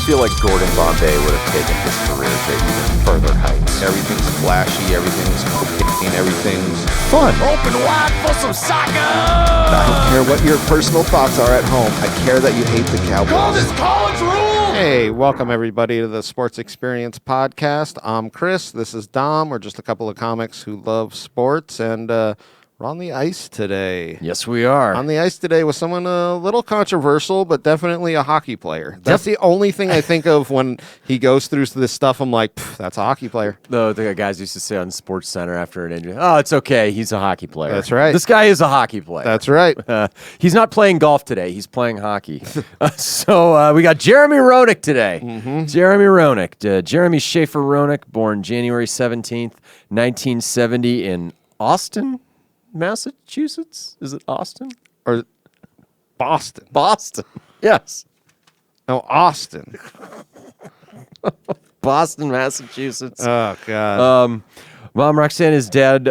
feel like Gordon Bombay would have taken his career to even further heights. Everything's flashy, everything's cocaine, everything's fun. Open wide for some soccer! I don't care what your personal thoughts are at home. I care that you hate the Cowboys. Call this college rule! Hey, welcome everybody to the Sports Experience Podcast. I'm Chris. This is Dom. We're just a couple of comics who love sports, and we're on the ice today. Yes, we are. On the ice today with someone a little controversial, but definitely a hockey player. That's the only thing I think of when he goes through this stuff. I'm like, that's a hockey player. The guys used to say on Sports Center after an injury, oh, it's okay, he's a hockey player. That's right. This guy is a hockey player. That's right. He's not playing golf today. He's playing hockey. So we got Jeremy Roenick today. Mm-hmm. Jeremy Roenick. Jeremy Schaefer Roenick, born January 17th, 1970 in Austin, Massachusetts? Is it Austin? Or Boston. Boston. Yes. No, Austin. Boston, Massachusetts. Oh, God. Mom Roxanne, his dad,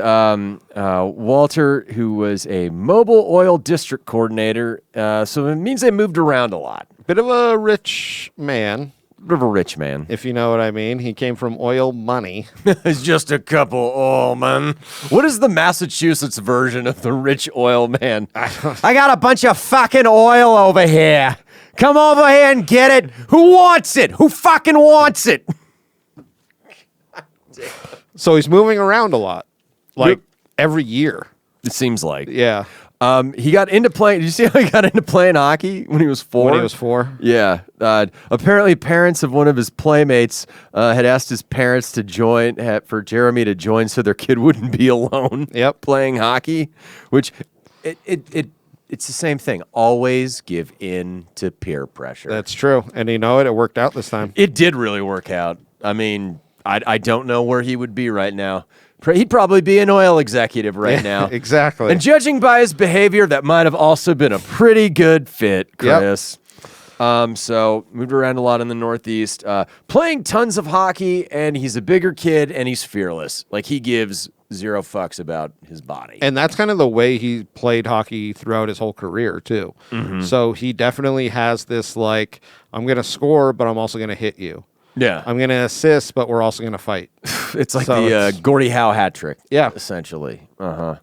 Walter, who was a mobile oil district coordinator. So it means they moved around a lot. Bit of a rich man, Bit of a rich man. if you know what I mean. He came from oil money. It's just a couple oil men. What is the Massachusetts version of the rich oil man? I got a bunch of fucking oil over here. Come over here and get it. Who wants it? Who fucking wants it? So he's moving around a lot, like every year. It seems like. Yeah. He got into playing. Did you see how he got into playing hockey when he was 4? When he was 4? Yeah. Apparently, parents of one of his playmates had asked his parents to join, for Jeremy to join so their kid wouldn't be alone playing hockey, which it's the same thing. Always give in to peer pressure. That's true. And you know it worked out this time. It did really work out. I mean, I don't know where he would be right now. He'd probably be an oil executive right now. Exactly. And judging by his behavior, that might have also been a pretty good fit, Chris. Yep. So moved around a lot in the Northeast, playing tons of hockey, and he's a bigger kid, and he's fearless. Like, he gives zero fucks about his body. And that's kind of the way he played hockey throughout his whole career, too. Mm-hmm. So he definitely has this, like, I'm going to score, but I'm also going to hit you. Yeah. I'm going to assist, but we're also going to fight. It's like the Gordie Howe hat trick. Yeah. Essentially. Uh-huh.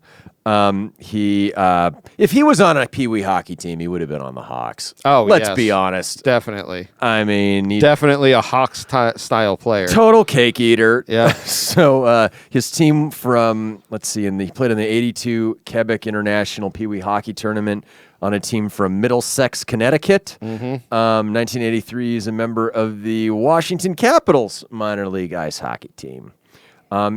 If he was on a Pee Wee hockey team, he would have been on the Hawks. Oh, Let's yes. be honest. Definitely. I mean, definitely a Hawks style player. Total cake eater. Yeah. So his team from, he played in the 82 Quebec International Pee Wee Hockey Tournament on a team from Middlesex, Connecticut. Mm-hmm. 1983, he's a member of the Washington Capitals minor league ice hockey team.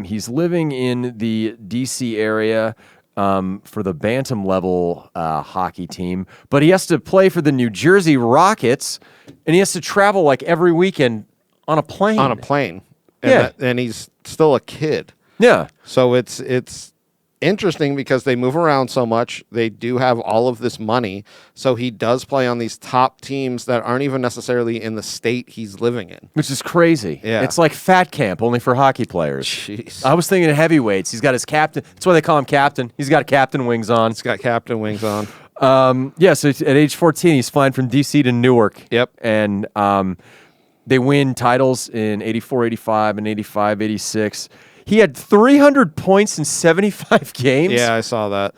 He's living in the D.C. area for the bantam level hockey team, but he has to play for the New Jersey Rockets, and he has to travel like every weekend on a plane. On a plane. And Yeah. and he's still a kid. Yeah. So it's interesting because they move around so much. They do have all of this money. So he does play on these top teams that aren't even necessarily in the state he's living in. Which is crazy. Yeah. It's like fat camp, only for hockey players. Jeez. I was thinking of heavyweights. He's got his captain. That's why they call him captain. He's got captain wings on. He's got captain wings on. So at age 14, he's flying from D.C. to Newark. Yep. And they win titles in 84, 85, and 85, 86. He had 300 points in 75 games. Yeah, I saw that.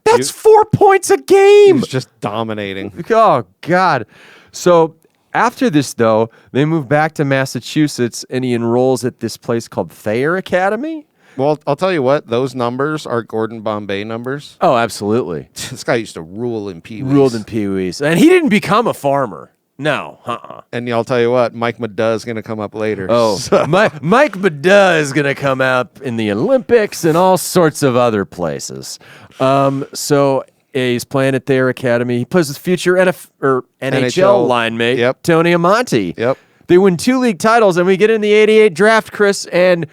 That's 4 points a game. He's just dominating. Oh, God. So after this, though, they move back to Massachusetts, and he enrolls at this place called Thayer Academy. Well, I'll tell you what, those numbers are Gordon Bombay numbers. Oh, absolutely. This guy used to rule in Pee-wees. Ruled in Pee-wees. And he didn't become a farmer. No. And I'll tell you what, Mike Maduh is going to come up later. Oh, So- Mike Maduh is going to come out in the Olympics and all sorts of other places. So he's playing at Thayer Academy. He plays with future NHL line mate, Tony Amonte. Yep. They win 2 league titles, and we get in the 88 draft, Chris, and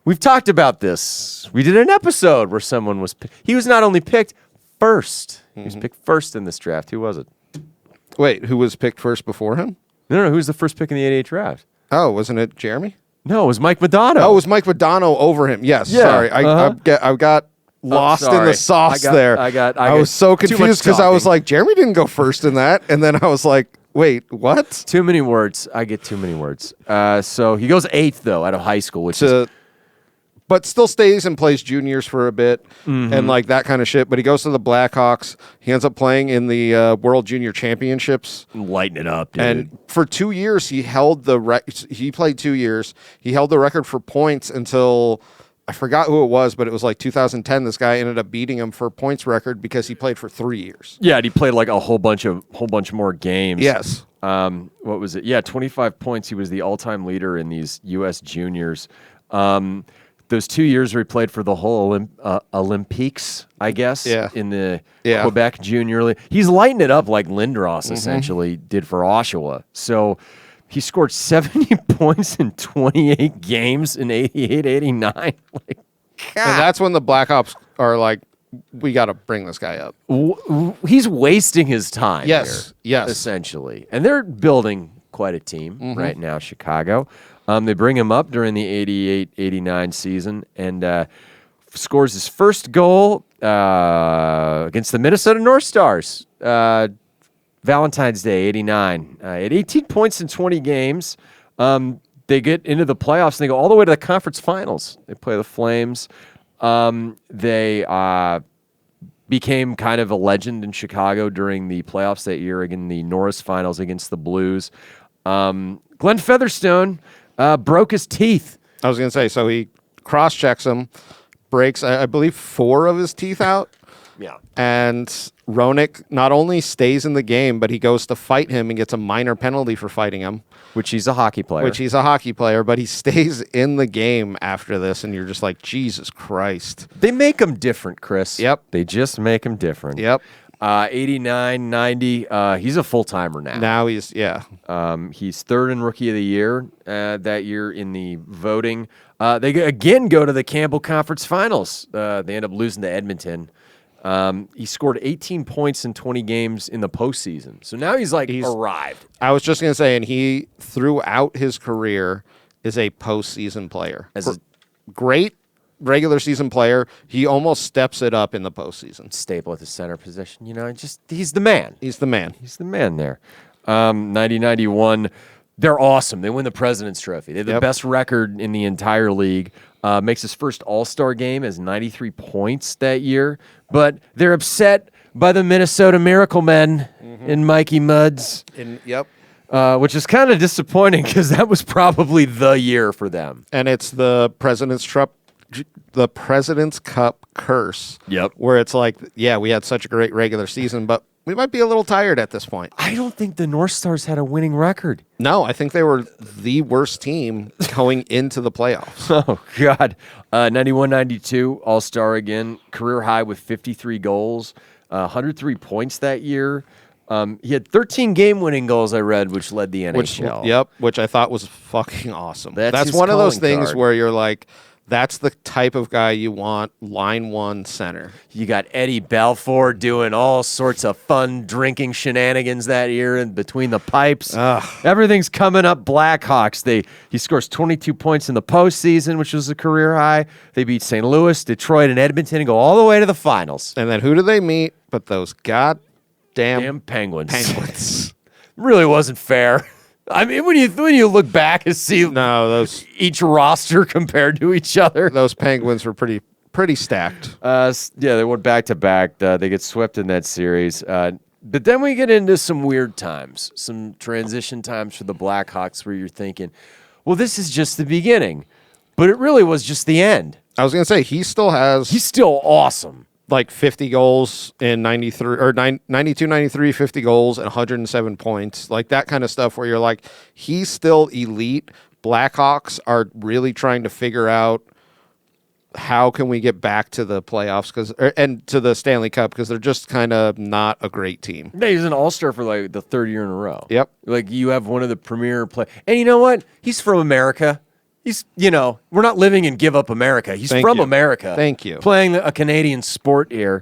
we've talked about this. We did an episode where someone was he was not only picked first, he was picked first in this draft. Who was it? Wait, who was picked first before him? No, who was the first pick in the 88 draft? Oh, wasn't it Jeremy? No, it was Mike Modano. Oh, it was Mike Modano over him. Yes, Yeah, sorry. I got lost in the sauce there. I was so confused because I was talking. like, Jeremy didn't go first in that. And then I was like, Wait, what? Too many words. I get too many words. So he goes 8th, though, out of high school, which is... But still stays and plays juniors for a bit and like that kind of shit. But he goes to the Blackhawks. He ends up playing in the World Junior Championships. Lighten it up, dude. And for 2 years, he held the he played 2 years. He held the record for points until I forgot who it was, but it was like 2010. This guy ended up beating him for points record because he played for 3 years. Yeah, and he played like a whole bunch more games. Yes. What was it? Yeah, 25 points. He was the all-time leader in these U.S. juniors. Those 2 years where he played for the whole Olympiques, I guess, in the Quebec Junior League. He's lighting it up like Lindros essentially did for Oshawa. So he scored 70 points in 28 games in 88, 89. Like, God. And that's when the Blackhawks are like, we got to bring this guy up. He's wasting his time Yes, here, yes. essentially. And they're building quite a team right now, Chicago. They bring him up during the 88-89 season and scores his first goal against the Minnesota North Stars. Valentine's Day, 89. At 18 points in 20 games. They get into the playoffs and they go all the way to the conference finals. They play the Flames. They became kind of a legend in Chicago during the playoffs that year in the Norris finals against the Blues. Glenn Featherstone broke his teeth. I was going to say, so he cross-checks him, breaks, I believe, 4 of his teeth out. Yeah. And Roenick not only stays in the game, but he goes to fight him and gets a minor penalty for fighting him. Which he's a hockey player. But he stays in the game after this, and you're just like, Jesus Christ. They make him different, Chris. Yep. They just make him different. Yep. 89, 90, he's a full-timer now. Now he's, He's third in Rookie of the Year that year in the voting. They again go to the Campbell Conference Finals. They end up losing to Edmonton. He scored 18 points in 20 games in the postseason. So now he's arrived. I was just going to say, and he, throughout his career, is a postseason player. Great regular season player. He almost steps it up in the postseason. Staple at the center position. He's the man. He's the man. He's the man there. 90-91, they're awesome. They win the President's Trophy. They have the best record in the entire league. Makes his first All-Star game as 93 points that year. But they're upset by the Minnesota Miracle Men in Mikey Muds. Which is kind of disappointing because that was probably the year for them. And it's the President's Cup curse. Yep. Where it's like, yeah, we had such a great regular season, but we might be a little tired at this point. I don't think the North Stars had a winning record. No, I think they were the worst team going into the playoffs. Oh, God. 91-92, All-Star again. Career high with 53 goals, 103 points that year. He had 13 game-winning goals, I read, which led the NHL. Which I thought was fucking awesome. That's one of those calling things card. where you're like, that's the type of guy you want, line one center. You got Eddie Balfour doing all sorts of fun drinking shenanigans that year in between the pipes. Everything's coming up Blackhawks. He scores 22 points in the postseason, which was a career high. They beat St. Louis, Detroit, and Edmonton and go all the way to the finals. And then who do they meet but those goddamn Penguins. Really wasn't fair. I mean, when you look back and see each roster compared to each other, those Penguins were pretty stacked. They went back to back. They get swept in that series. But then we get into some weird times, some transition times for the Blackhawks, where you're thinking, well, this is just the beginning, but it really was just the end. I was gonna say he's still awesome. Like 50 goals in 93 or 92, 93, 50 goals and 107 points, like that kind of stuff where you're like, he's still elite. Blackhawks are really trying to figure out how can we get back to the playoffs and to the Stanley Cup because they're just kind of not a great team. Yeah, he's an all-star for like the third year in a row. Yep. Like you have one of the premier and you know what? He's from America. He's, we're not living in Give Up America. He's from America. Thank you. Playing a Canadian sport here.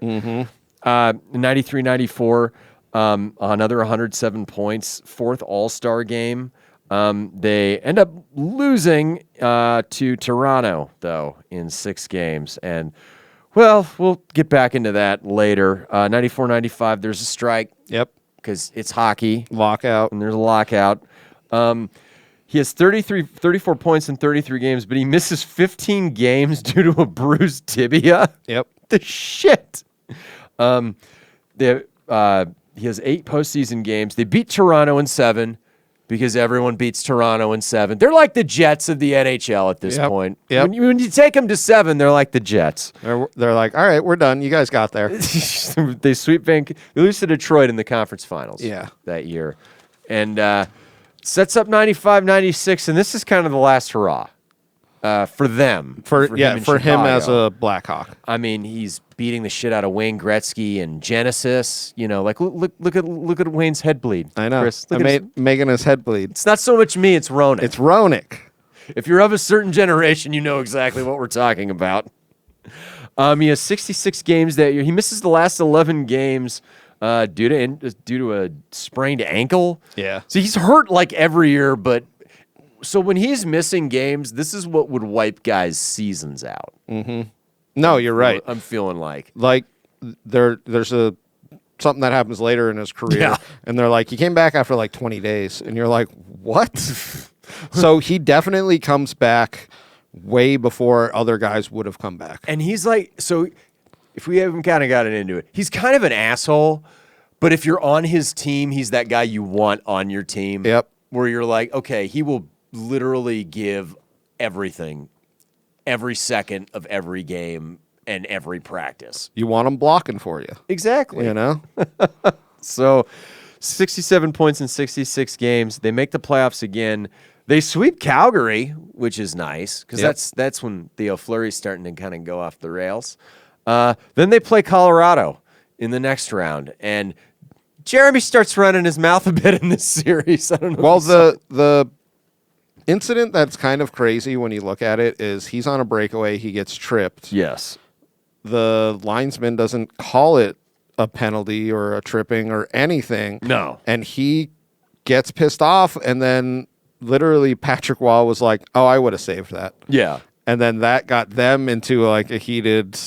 93-94, another 107 points, fourth All-Star game. They end up losing to Toronto, though, in 6 games. And, well, we'll get back into that later. 94-95, there's a strike. Yep. because it's hockey Lockout. and there's a lockout. He has 34 points in 33 games, but he misses 15 games due to a bruised tibia. Yep. The shit. He has 8 postseason games. They beat Toronto in 7 because everyone beats Toronto in 7. They're like the Jets of the NHL at this point. Yep. When you take them to 7, they're like the Jets. They're like, all right, we're done. You guys got there. They sweep They lose to Detroit in the conference finals that year. And sets up 95-96, and this is kind of the last hurrah for them. For him as a Blackhawk. I mean, he's beating the shit out of Wayne Gretzky and Genesis. You know, like look at Wayne's head bleed. I know. Chris. Making his head bleed. It's not so much me, it's Roenick. It's Roenick. If you're of a certain generation, you know exactly what we're talking about. He has 66 games that year. He misses the last 11 games due to a sprained ankle. Yeah. So he's hurt like every year, but so when he's missing games, this is what would wipe guys' seasons out. Mm-hmm. No, you're right. I'm feeling like there's something that happens later in his career, and they're like, he came back after like 20 days, and you're like, what? So he definitely comes back way before other guys would have come back. And he's like, so if we haven't kind of gotten into it, he's kind of an asshole, but if you're on his team, he's that guy you want on your team. Yep. Where you're like, okay, he will literally give everything, every second of every game and every practice. You want him blocking for you. Exactly. You know? So 67 points in 66 games. They make the playoffs again. They sweep Calgary, which is nice because that's when Theo Fleury's starting to kind of go off the rails. Then they play Colorado in the next round, and Jeremy starts running his mouth a bit in this series. I don't know. Well, the incident that's kind of crazy when you look at it is he's on a breakaway. He gets tripped. Yes. The linesman doesn't call it a penalty or a tripping or anything. No. And he gets pissed off, and then literally Patrick Waugh was like, oh, I would have saved that. Yeah. And then that got them into like a heated,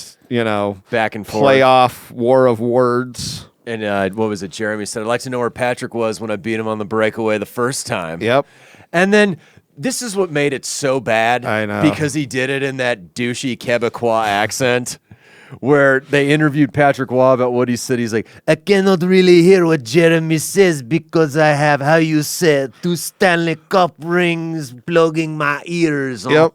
back and forth playoff war of words. And what was it? Jeremy said, I'd like to know where Patrick was when I beat him on the breakaway the first time. Yep. And then this is what made it so bad. I know. Because he did it in that douchey Quebecois accent where they interviewed Patrick Waugh about what he said. He's like, I cannot really hear what Jeremy says because I have, how you said, 2 Stanley Cup rings plugging my ears. Yep.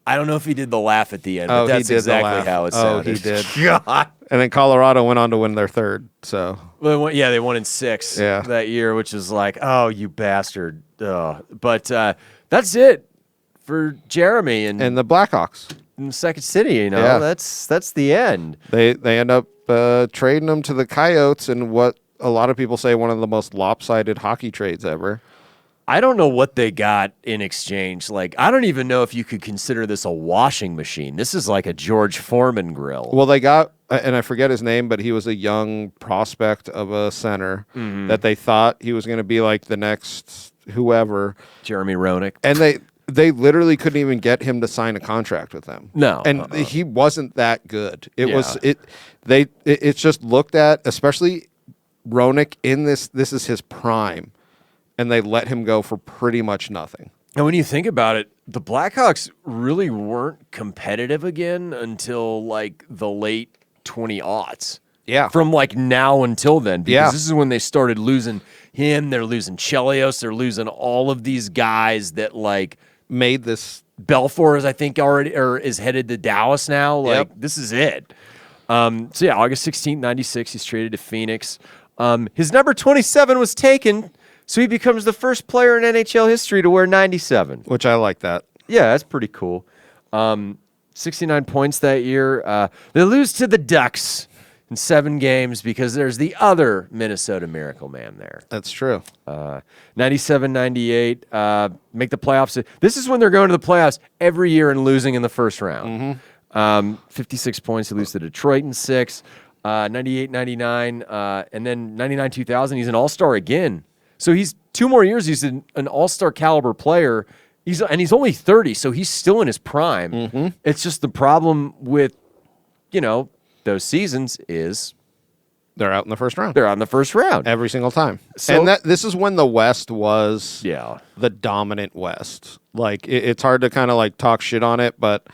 I don't know if he did the laugh at the end, but that's he did exactly the laugh. how it Oh, sounded. he did. God. And then Colorado went on to win their third. So Well, they won in 6 that year, which is like, oh, you bastard. But that's it for Jeremy and the Blackhawks. in Second City. That's the end. They end up trading him to the Coyotes in what a lot of people say one of the most lopsided hockey trades ever. I don't know what they got in exchange. Like, I don't even know if you could consider this a washing machine. This is like a George Foreman grill. Well, they got, and I forget his name, but he was a young prospect of a center that they thought he was going to be like the next whoever. Jeremy Roenick. And they literally couldn't even get him to sign a contract with them. No. And he wasn't that good. It's just looked at, especially Roenick in this is his prime. And they let him go for pretty much nothing. And when you think about it, the Blackhawks really weren't competitive again until like the late 20-aughts. Yeah. From like now until then. Because this is when they started losing him. They're losing Chelios. They're losing all of these guys that like made this. Belfour is, I think, already or is headed to Dallas now. Like, this is it. August 16th, 96, he's traded to Phoenix. His number 27 was taken. So he becomes the first player in NHL history to wear 97. Which I like that. Yeah, that's pretty cool. 69 points that year. They lose to the Ducks in 7 games because there's the other Minnesota Miracle Man there. That's true. 97-98, make the playoffs. This is when they're going to the playoffs every year and losing in the first round. 56 points, they lose to Detroit in 6. 98-99, and then 99-2000, he's an all-star again. So he's 2 more years. He's an all-star caliber player. He's only 30, so he's still in his prime. It's just the problem with, those seasons is They're out in the first round. They're on the first round. Every single time. So- And this is when the West was Yeah. the dominant West. Like, it's hard to kind of like talk shit on it, but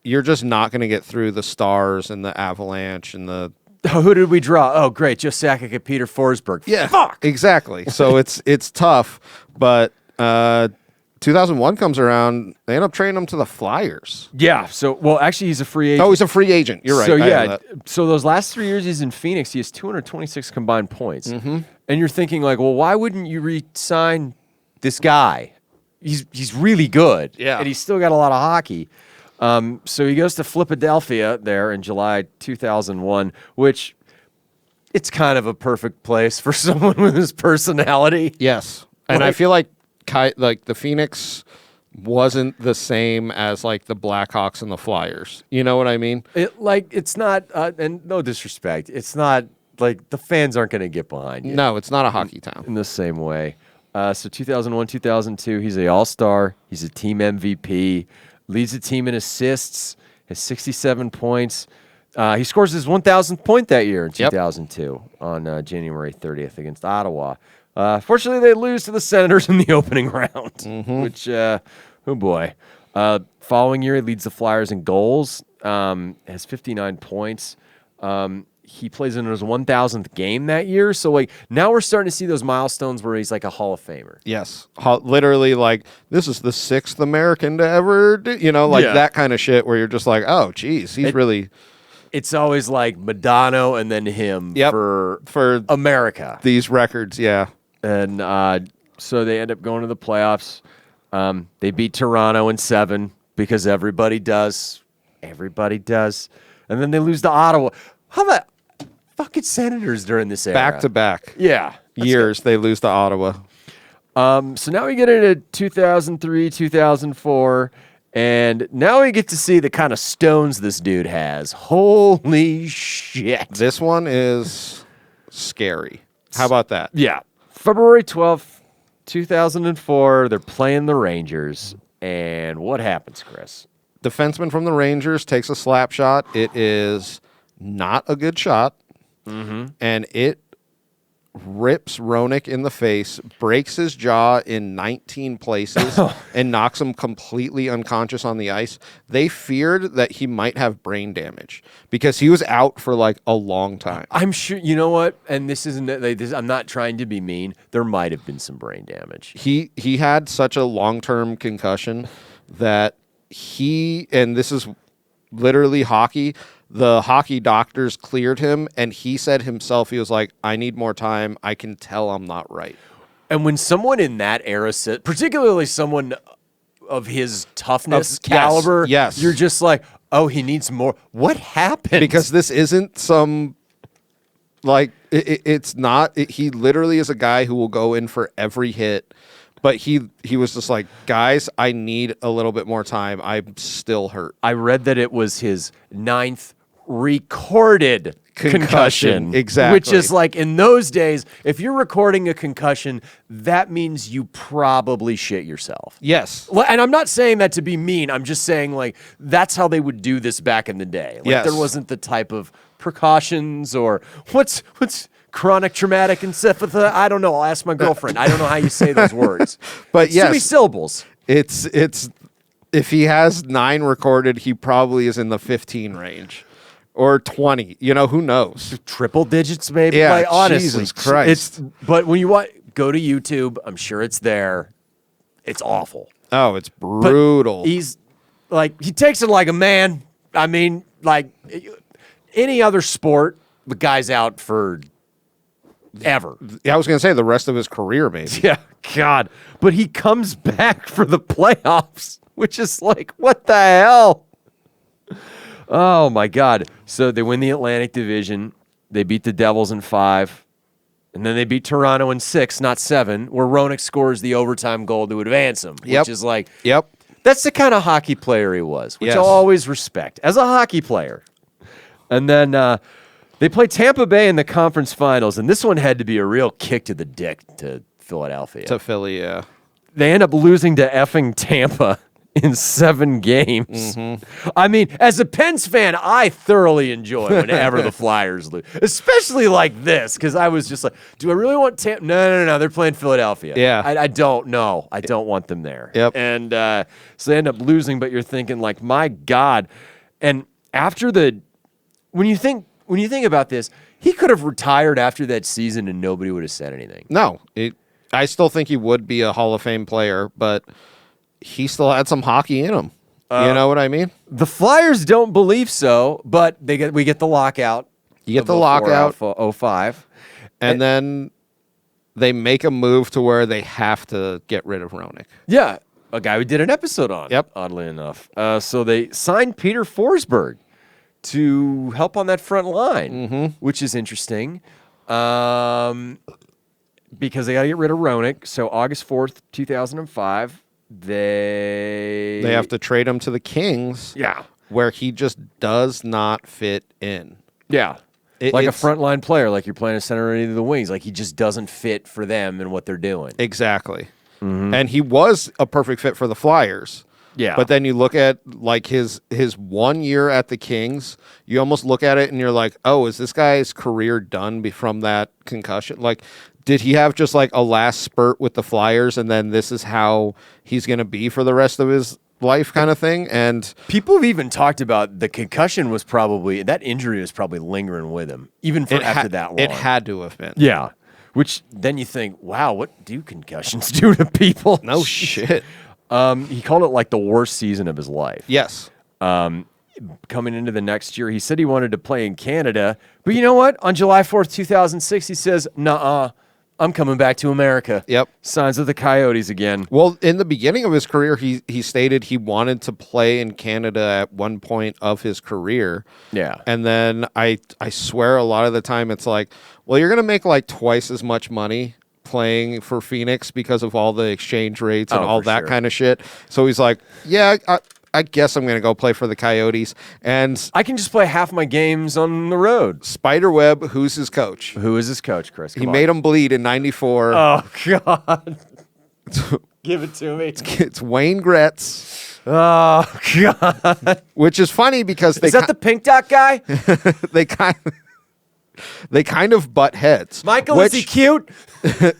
you're just not going to get through the Stars and the Avalanche and the... Who did we draw? Oh, great. Joe Sakic and Peter Forsberg. Yeah, Fuck. exactly. So it's tough, but 2001 comes around, they end up trading him to the Flyers. Yeah. So, well, actually, he's a free agent. Oh, he's a free agent. You're right. So, I know yeah. that. So, those last 3 years he's in Phoenix, he has 226 combined points. Mm-hmm. And you're thinking, like, well, why wouldn't you re-sign this guy? He's really good. Yeah. And he's still got a lot of hockey. So he goes to Philadelphia there in July 2001, which it's kind of a perfect place for someone with his personality. Yes. And I feel like the Phoenix wasn't the same as like the Blackhawks and the Flyers. You know what I mean? It's not, and no disrespect, it's not like the fans aren't going to get behind you. No, it's not a hockey town. In the same way. So 2001, 2002, he's an all-star. He's a team MVP. Leads the team in assists. Has 67 points. He scores his 1,000th point that year in 2002 on January 30th against Ottawa. Fortunately, they lose to the Senators in the opening round, which, oh boy. Following year, he leads the Flyers in goals. Has 59 points. He plays in his 1,000th game that year. So, like, now we're starting to see those milestones where he's like a Hall of Famer. Yes. Literally, like, this is the 6th American to ever do, that kind of shit where you're just like, oh, geez, he's really... It's always like Madonna and then him for America. These records, yeah. And so they end up going to the playoffs. They beat Toronto in 7 because everybody does. Everybody does. And then they lose to Ottawa. How about fucking Senators during this era? Back to back. Yeah. Years they lose to Ottawa. So now we get into 2003, 2004. And now we get to see the kind of stones this dude has. Holy shit. This one is scary. How about that? Yeah. February 12th, 2004, they're playing the Rangers. And what happens, Chris? Defenseman from the Rangers takes a slap shot. It is not a good shot. And it rips Roenick in the face, breaks his jaw in 19 places, and knocks him completely unconscious on the ice. They feared that he might have brain damage because he was out for like a long time. I'm sure, you know what? And this isn't, I'm not trying to be mean. There might have been some brain damage. He had such a long-term concussion that and this is literally hockey, the hockey doctors cleared him, and he said himself, he was like, I need more time. I can tell I'm not right. And when someone in that era, particularly someone of his toughness caliber, yes. You're just like, oh, he needs more. What happened? Because this isn't some, like, it's not, he literally is a guy who will go in for every hit. But he was just like, guys, I need a little bit more time. I'm still hurt. I read that it was his 9th recorded concussion. Exactly. Which is like, in those days, if you're recording a concussion, that means you probably shit yourself. Yes. And I'm not saying that to be mean. I'm just saying, like, that's how they would do this back in the day. Like, yes. There wasn't the type of precautions or what's chronic traumatic encephalopathy. I don't know. I'll ask my girlfriend. I don't know how you say those words. But it's too many syllables. It's if he has 9 recorded, he probably is in the 15 range. Or 20, who knows? Triple digits, maybe. Yeah, like, honestly, Jesus Christ. But when you go to YouTube, I'm sure it's there. It's awful. Oh, it's brutal. But he's like, he takes it like a man. I mean, like any other sport, the guy's out for ever. I was going to say the rest of his career, maybe. Yeah, God. But he comes back for the playoffs, which is like, what the hell? Oh, my God. So they win the Atlantic Division. They beat the Devils in 5. And then they beat Toronto in 6, not 7, where Roenick scores the overtime goal to advance him, which is like, that's the kind of hockey player he was, which I'll always respect as a hockey player. And then they play Tampa Bay in the conference finals, and this one had to be a real kick to the dick to Philadelphia. To Philly, yeah. They end up losing to effing Tampa in 7 games. I mean, as a Pens fan, I thoroughly enjoy whenever the Flyers lose, especially like this, because I was just like, do I really want Tampa? No. They're playing Philadelphia. Yeah. I don't know. I don't want them there. Yep. And so they end up losing, but you're thinking like, my God. And after when you think about this, he could have retired after that season and nobody would have said anything. No, I still think he would be a Hall of Fame player, but he still had some hockey in him. You know what I mean? The Flyers don't believe so, but we get the lockout. You get the lockout, 05. and then they make a move to where they have to get rid of Roenick. Yeah, a guy we did an episode on, Yep. oddly enough. So they signed Peter Forsberg to help on that front line, which is interesting because they got to get rid of Roenick. So August 4th, 2005, they They have to trade him to the Kings, Yeah. where he just does not fit in. Yeah. It- Like a it's- frontline player, like you're playing a center or any of the wings. Like he just doesn't fit for them and what they're doing. Exactly. And he was a perfect fit for the Flyers. Yeah. But then you look at like his 1 year at the Kings, you almost look at it and you're like, oh, is this guy's career done from that concussion? Like, did he have just like a last spurt with the Flyers and then this is how he's going to be for the rest of his life kind of thing? And People have even talked about the concussion that injury was probably lingering with him, even for after that long. it had to have been. Yeah. Which then you think, wow, what do concussions do to people? No shit. He called it like the worst season of his life. Yes. Coming into the next year, he said he wanted to play in Canada. But you know what? On July 4th, 2006, he says, nuh-uh, I'm coming back to America. Yep. Signs with the Coyotes again. Well, in the beginning of his career, he stated he wanted to play in Canada at one point of his career. Yeah. And then I swear a lot of the time it's like, well, you're going to make like twice as much money playing for Phoenix because of all the exchange rates and all for that sure. kind of shit. So he's like, yeah, I guess I'm going to go play for the Coyotes. And I can just play half my games on the road. Spiderweb, who's his coach? Who is his coach, Chris? He made him bleed in 94. Oh, God. Give it to me. It's Wayne Gretz, Oh, God. which is funny because Is that the pink dot guy? they kind of butt heads. Michael, which, is he cute?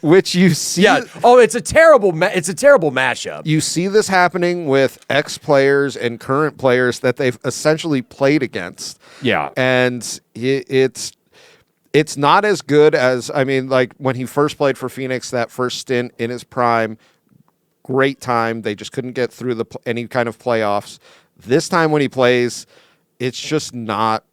Which you see, Yeah. Oh, it's a terrible matchup. you see this happening with ex-players and current players that they've essentially played against. Yeah. And it's not as good as, I mean, like when he first played for Phoenix, that first stint in his prime, great time. They just couldn't get through any kind of playoffs. This time when he plays, it's just not.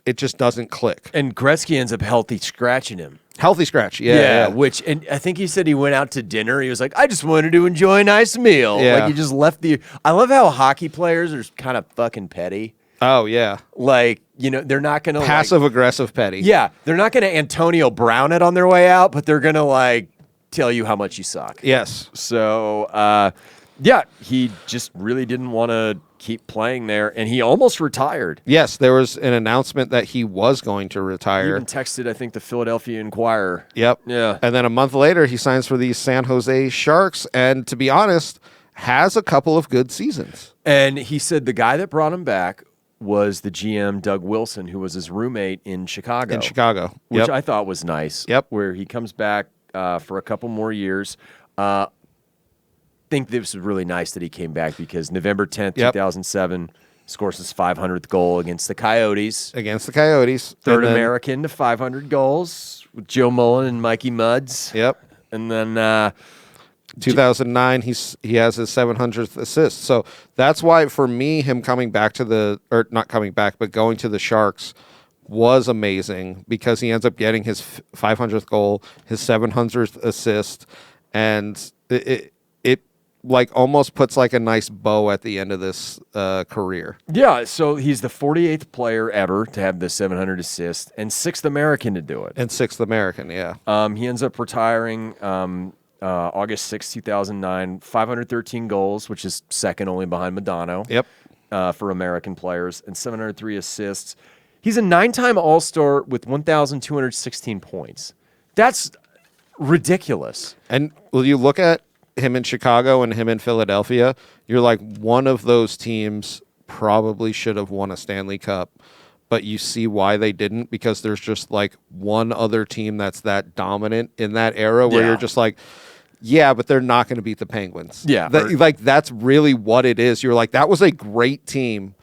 It just doesn't click. And Gretzky ends up healthy scratching him. Healthy scratch, yeah. And I think he said he went out to dinner. He was like, I just wanted to enjoy a nice meal. Yeah. Like he just left I love how hockey players are kind of fucking petty. Oh yeah, Like, they're not going to passive aggressive petty. Yeah, they're not going to Antonio Brown it on their way out, but they're going to tell you how much you suck. Yes. So, yeah, he just really didn't want to keep playing there, and he almost retired. Yes, there was an announcement that he was going to He retire. even texted, I think, the Philadelphia Inquirer. Yep. Yeah. And then a month later, he signs for the San Jose Sharks, and to be honest, has a couple of good seasons. And he said the guy that brought him back was the GM, Doug Wilson, who was his roommate in Chicago. Which Which I thought was nice. Yep. Where he comes back for a couple more years. Think this was really nice that he came back because November 10th, Yep. 2007, scores his 500th goal against the Coyotes. against the Coyotes. Third And then- American to 500 goals with Joe Mullen and Mikey Mudds. Yep. And then 2009, he has his 700th assist. So that's why, for me, him coming back not coming back, but going to the Sharks was amazing because he ends up getting his 500th goal, his 700th assist, and it like almost puts like a nice bow at the end of this career. yeah, so he's the 48th player ever to have the 700 assists and 6th American to do it. And 6th American, yeah. He ends up retiring August 6, 2009, 513 goals, which is second only behind Madonna. Yep. For American players, and 703 assists. He's a 9-time All-Star with 1,216 points. That's ridiculous. And will you look at him in Chicago and him in Philadelphia, you're like, one of those teams probably should have won a Stanley Cup, but you see why they didn't, because there's just like one other team that's that dominant in that era where you're just like, yeah, but they're not going to beat the Penguins. Yeah. Like that's really what it is. You're like, that was a great team,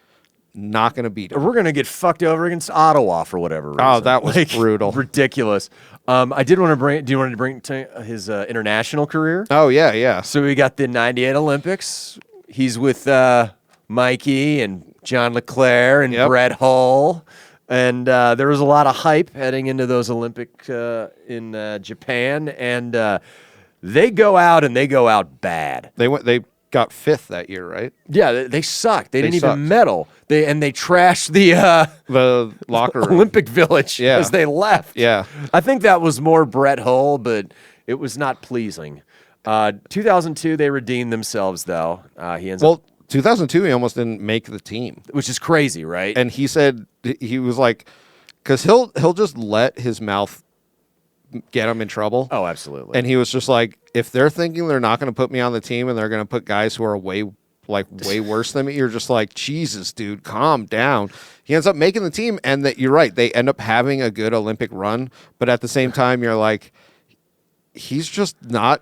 not going to beat them. We're going to get fucked over against Ottawa for whatever reason. Oh, that was brutal. Ridiculous. I did want to bring, do you want to bring his international career? Oh, yeah. So we got the 98 Olympics. He's with Mikey and John LeClaire and Brett Hull. And there was a lot of hype heading into those Olympics in Japan. And they go out and they go out bad. They got fifth that year, right? Yeah, they sucked. They didn't sucked. even medal. They trashed The locker room. Olympic Village as they left. Yeah. I think that was more Brett Hull, but it was not pleasing. 2002, they redeemed themselves, though. He ends up, 2002, he almost didn't make the team. which is crazy, right? And he said, he was like, because he'll just let his mouth get him in trouble. oh, absolutely. And he was just like, if they're thinking they're not going to put me on the team and they're going to put guys who are way worse than me, you're just like, Jesus, dude, calm down. He ends up making the team, and that you're right. They end up having a good Olympic run, but at the same time, you're like, he's just not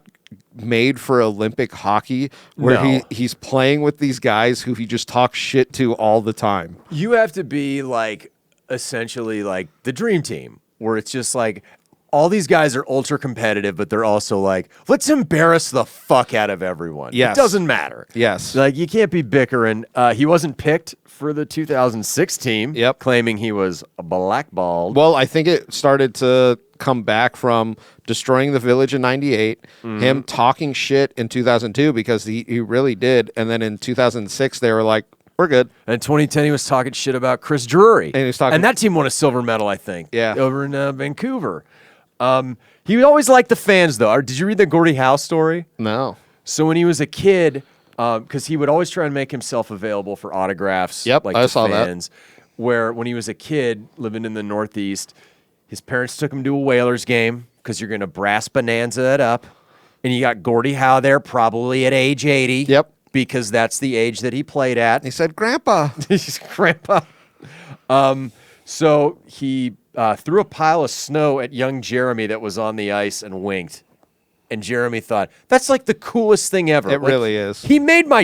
made for Olympic hockey, where No. he's playing with these guys who he just talks shit to all the time. You have to be like essentially like the dream team, where it's just like all these guys are ultra competitive, but they're also like, let's embarrass the fuck out of everyone. Yes. It doesn't matter. Yes. Like, you can't be bickering. He wasn't picked for the 2006 team, Yep. claiming he was blackballed. Well, I think it started to come back from destroying the Village in 98, him talking shit in 2002, because he really did. And then in 2006, they were like, we're good. And in 2010, he was talking shit about Chris Drury. And he was talking- And that team won a silver medal, I think, Yeah. over in Vancouver. He always liked the fans, though. Did you read the Gordie Howe story? No. So when he was a kid, because he would always try and make himself available for autographs. Yep, like I to saw that. fans, where when he was a kid living in the Northeast, his parents took him to a Whalers game because you're going to brass bonanza it up. And you got Gordie Howe there probably at age 80. Yep. Because that's the age that he played at. He said, Grandpa. He's grandpa. So he threw a pile of snow at young Jeremy that was on the ice and winked. And Jeremy thought, that's like the coolest thing ever. It Like, really is. He made my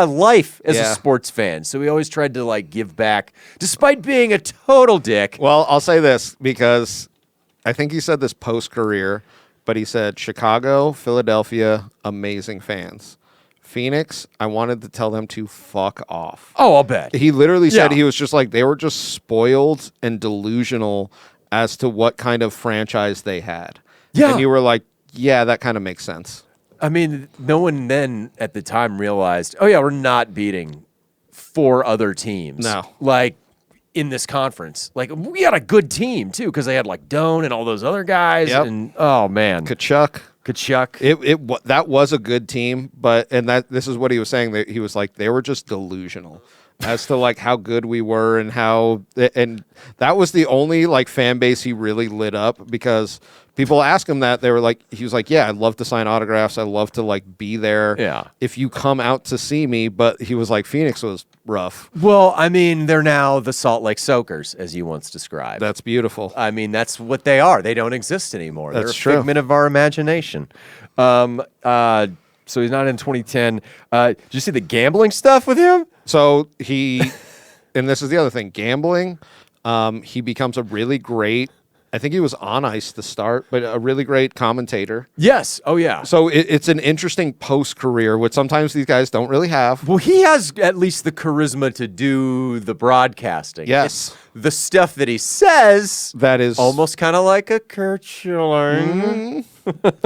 life as a Yeah. sports fan. So he always tried to like give back, despite being a total dick. Well, I'll say this, because I think he said this post-career, but he said, Chicago, Philadelphia, amazing fans. Phoenix, I wanted to tell them to fuck off. Oh, I'll bet. He literally said Yeah. he was just like, they were just spoiled and delusional as to what kind of franchise they had. Yeah. And you were like, yeah, that kind of makes sense. I mean, no one then at the time realized, oh yeah, we're not beating 4 other teams. No. Like in this conference. Like we had a good team too, because they had like Doan and all those other guys. Yep. And oh man. Kachuk. Kachuk. That was a good team, but this is what he was saying, that he was like, they were just delusional as to like how good we were, and that was the only like fan base he really lit up, because people ask him that, they were like, he was like, yeah, I'd love to sign autographs, I love to like be there, Yeah. if you come out to see me. But he was like, Phoenix was rough. Well, I mean, they're now the Salt Lake Soakers, as you once described. That's beautiful. I mean, that's what they are. They don't exist anymore. That's They're a true. figment of our imagination. So he's not in 2010. Did you see the gambling stuff with him? So and this is the other thing, gambling, he becomes a really great, I think he was on ice to start, but a really great commentator. Yes. Oh, yeah. So it's an interesting post-career, which sometimes these guys don't really have. Well, he has at least the charisma to do the broadcasting. Yes. It's the stuff that he says That is almost kind of like a Kurt Schilling.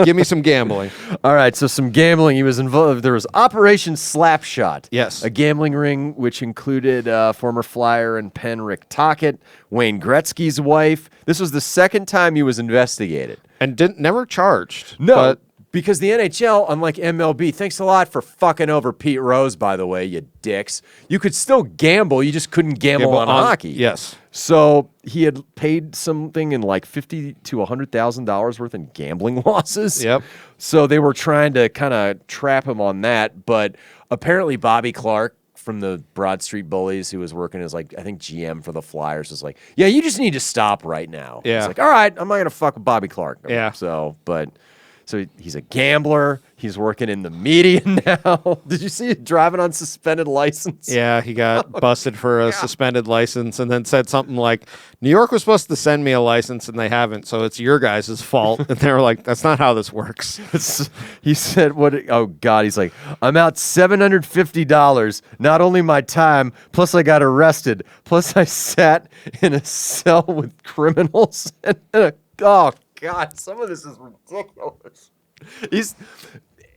Give me some gambling. All right, so some gambling. He was involved. There was Operation Slapshot. Yes. A gambling ring which included former Flyer and Penn Rick Tocchet, Wayne Gretzky's wife. This was the second time he was investigated. And never charged. No, But because the NHL, unlike MLB, thanks a lot for fucking over Pete Rose, by the way, you dicks. You could still gamble, you just couldn't gamble on hockey. Yes. So he had paid something in like $50,000 to $100,000 worth in gambling losses. Yep. So they were trying to kind of trap him on that. But apparently Bobby Clark from the Broad Street Bullies, who was working as like, I think GM for the Flyers, was like, yeah, you just need to stop right now. Yeah. It's like, all right, I'm not going to fuck with Bobby Clark. Yeah. So he's a gambler. He's working in the media now. Did you see him driving on suspended license? Yeah, he got busted for a suspended license and then said something like, New York was supposed to send me a license and they haven't, so it's your guys' fault. And they were like, that's not how this works. He said, "What? Oh, God." He's like, I'm out $750. Not only my time, plus I got arrested. Plus I sat in a cell with criminals. Oh, God, some of this is ridiculous.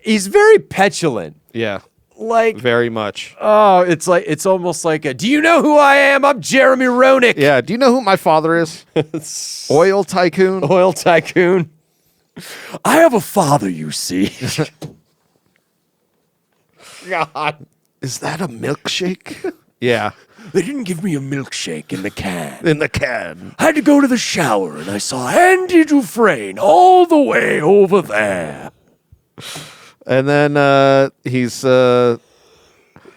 He's very petulant. Yeah, Like, very much. oh, it's almost like do you know who I am? I'm Jeremy Roenick. Yeah, do you know who my father is? Oil tycoon. Oil tycoon. I have a father, you see. God. Is that a milkshake? Yeah, They didn't give me a milkshake in the can. in the can. I had to go to the shower, and I saw Andy Dufresne all the way over there. And then he's a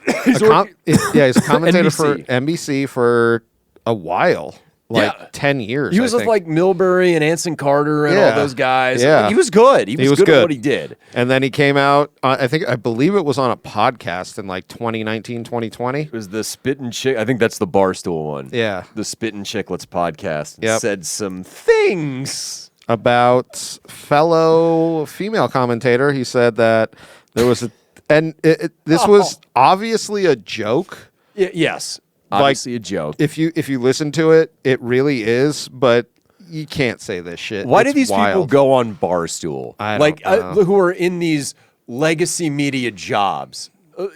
commentator for NBC for a while, like 10 years. He was I with think. like Milbury and Anson Carter and all those guys. Yeah. Like, he was good. He was good at what he did. And then he came out, I believe it was on a podcast in like 2019, 2020. It was the Spittin' Chick. I think that's the Barstool one. Yeah. The Spittin' Chicklets podcast. Yep. Said some things About fellow female commentator. He said that there was this was obviously a joke. Yes. Obviously a joke. If you listen to it, it really is, but you can't say this shit. Why do It's these people wild. go on Barstool? I don't know. Who are in these legacy media jobs?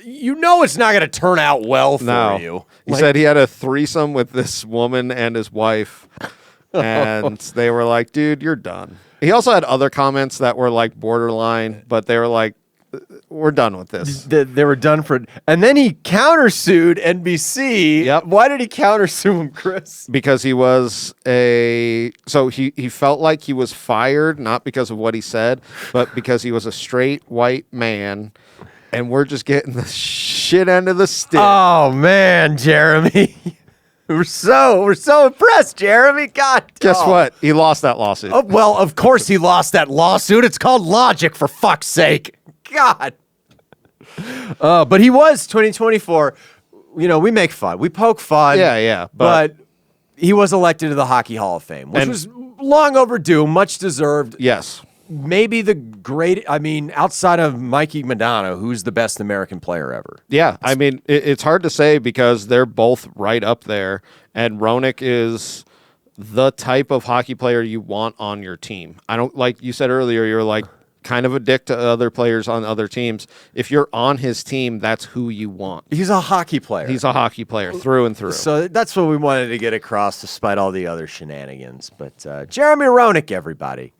You know it's not going to turn out well for you. He said he had a threesome with this woman and his wife, and they were like, dude, you're done. He also had other comments that were like borderline, but they were like, we're done with this. They were done for it. And then he countersued NBC. Yep. Why did he countersue him, Chris? Because he was he felt like he was fired, not because of what he said, but because he was a straight white man, and we're just getting the shit end of the stick. Oh, man, Jeremy. We're so impressed, Jeremy. God. Guess what? He lost that lawsuit. Oh, well, of course he lost that lawsuit. It's called logic, for fuck's sake. God. But he was 2024. You know, we make fun. We poke fun. Yeah. But he was elected to the Hockey Hall of Fame, which was long overdue, much deserved. Yes. Maybe the great, outside of Mikey Madonna, who's the best American player ever? Yeah. I mean, it's hard to say because they're both right up there. And Roenick is the type of hockey player you want on your team. I don't, like you said earlier, you're like kind of a dick to other players on other teams. If you're on his team, that's who you want. He's a hockey player. He's a hockey player through and through. So that's what we wanted to get across despite all the other shenanigans. But Jeremy Roenick, everybody.